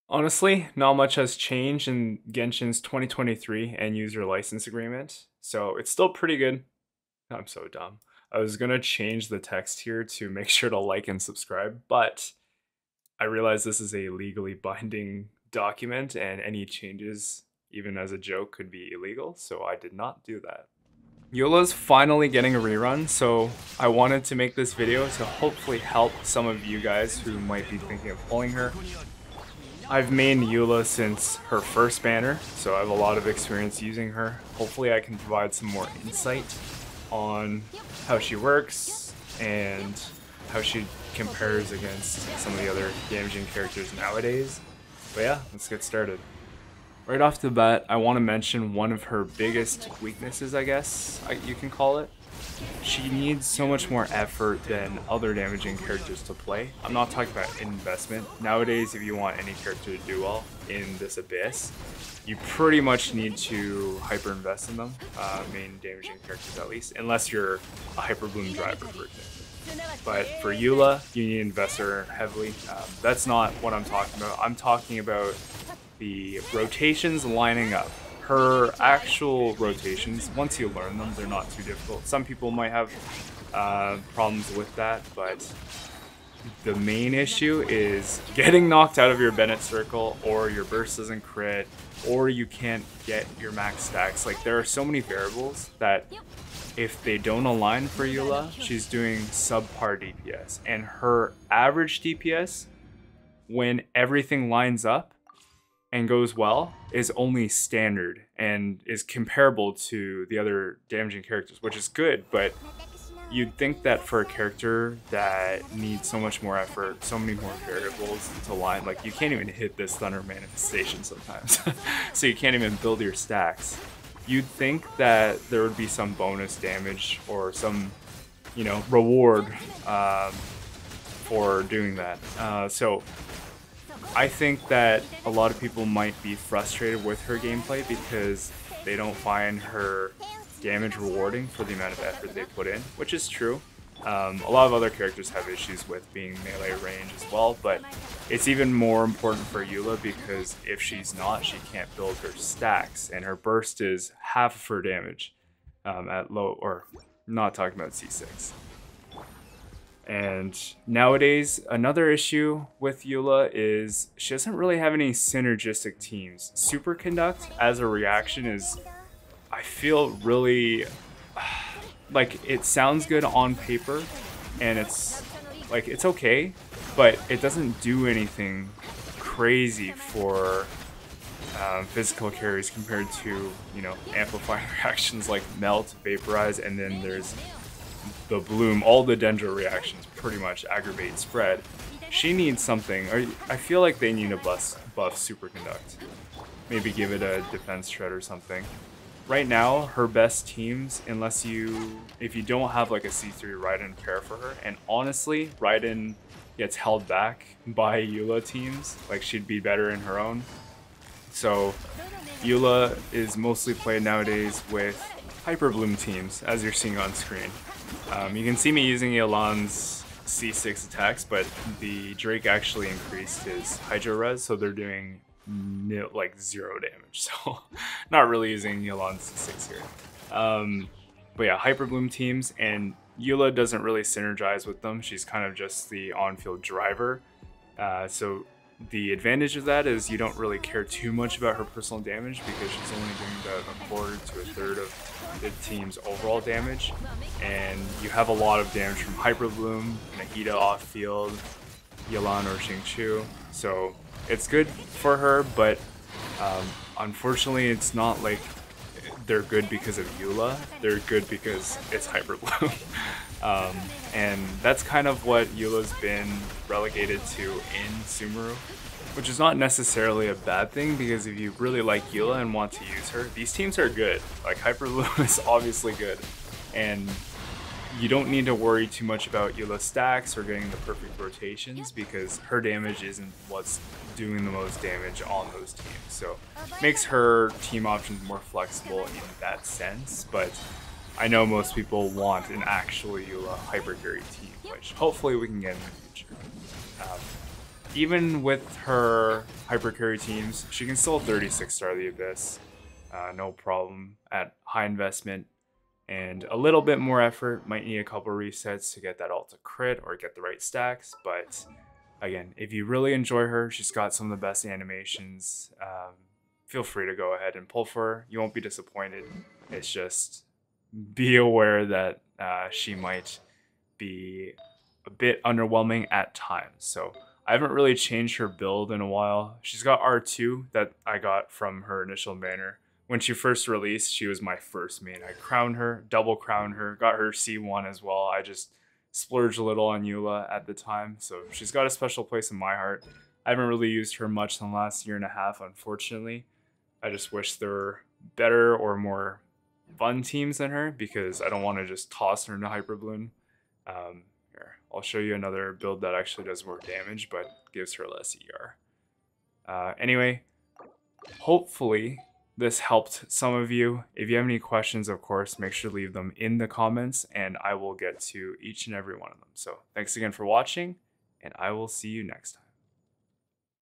Honestly, not much has changed in Genshin's 2023 end user license agreement, so it's still pretty good. I'm so dumb. I was gonna change the text here to make sure to like and subscribe, but I realize this is a legally binding document and any changes, even as a joke, could be illegal, so I did not do that. Eula's finally getting a rerun, so I wanted to make this video to hopefully help some of you guys who might be thinking of pulling her. I've mained Eula since her first banner, so I have a lot of experience using her. Hopefully I can provide some more insight on how she works and how she compares against some of the other damaging characters nowadays. But yeah, let's get started. Right off the bat, I want to mention one of her biggest weaknesses, I guess you can call it. She needs so much more effort than other damaging characters to play. I'm not talking about investment. Nowadays, if you want any character to do well in this abyss, you pretty much need to hyper invest in them, main damaging characters at least, unless you're a hyper bloom driver, for example. But for Eula, you need to invest her heavily. That's not what I'm talking about. I'm talking about the rotations lining up. Her actual rotations, once you learn them, they're not too difficult. Some people might have problems with that, but the main issue is getting knocked out of your Bennett circle, or your burst doesn't crit, or you can't get your max stacks. Like, there are so many variables that if they don't align for Eula, she's doing subpar DPS. And her average DPS, when everything lines up and goes well, is only standard and is comparable to the other damaging characters, which is good, but you'd think that for a character that needs so much more effort, so many more variables to line, like you can't even hit this Thunder Manifestation sometimes, so you can't even build your stacks. You'd think that there would be some bonus damage or some, reward for doing that. So I think that a lot of people might be frustrated with her gameplay because they don't find her damage rewarding for the amount of effort they put in, which is true. A lot of other characters have issues with being melee range as well, but it's even more important for Eula because if she's not, she can't build her stacks, and her burst is half of her damage at low, or not talking about C6. And nowadays, another issue with Eula is she doesn't really have any synergistic teams. Superconduct as a reaction is, I feel, really, like, it sounds good on paper, and it's okay, but it doesn't do anything crazy for physical carries compared to, amplifying reactions like Melt, Vaporize, and then there's the Bloom. All the Dendro reactions pretty much aggravate spread. She needs something, or I feel like they need to buff Superconduct. Maybe give it a defense shred or something. Right now, her best teams, if you don't have like a C3 Raiden pair for her, and honestly, Raiden gets held back by Eula teams, like she'd be better in her own. So Eula is mostly played nowadays with Hyper Bloom teams, as you're seeing on screen. You can see me using Elan's C6 attacks, but the Drake actually increased his Hydro Res, so they're doing like 0 damage, so not really using Elan's C6 here. But yeah, Hyper Bloom teams, and Eula doesn't really synergize with them. She's kind of just the on-field driver. So the advantage of that is you don't really care too much about her personal damage because she's only doing about a quarter to a third of the team's overall damage, and you have a lot of damage from Hyper Bloom, Nahida off field, Yelan or Xingqiu. So it's good for her, but unfortunately it's not like they're good because of Eula. They're good because it's Hyper Bloom. And that's kind of what Eula's been relegated to in Sumeru, which is not necessarily a bad thing, because if you really like Eula and want to use her, these teams are good. Like, Hyper Bloom is obviously good, and you don't need to worry too much about Eula stacks or getting the perfect rotations because her damage isn't what's doing the most damage on those teams. So makes her team options more flexible in that sense, but I know most people want an actual Eula hyper carry team, which hopefully we can get in the future. even with her hyper carry teams, she can still 36 star the Abyss. No problem at high investment and a little bit more effort. Might need a couple resets to get that ult to crit or get the right stacks. But again, if you really enjoy her, she's got some of the best animations. Feel free to go ahead and pull for her. You won't be disappointed. It's just be aware that she might be a bit underwhelming at times. So I haven't really changed her build in a while. She's got R2 that I got from her initial banner. When she first released, she was my first main. I crowned her, double crowned her, got her C1 as well. I just splurged a little on Eula at the time. So she's got a special place in my heart. I haven't really used her much in the last year and a half, unfortunately. I just wish there were better or more fun teams than her because I don't want to just toss her into Hyper Bloom. Here, I'll show you another build that actually does more damage but gives her less ER. Anyway, hopefully this helped some of you. If you have any questions, of course, make sure to leave them in the comments and I will get to each and every one of them. So thanks again for watching and I will see you next time.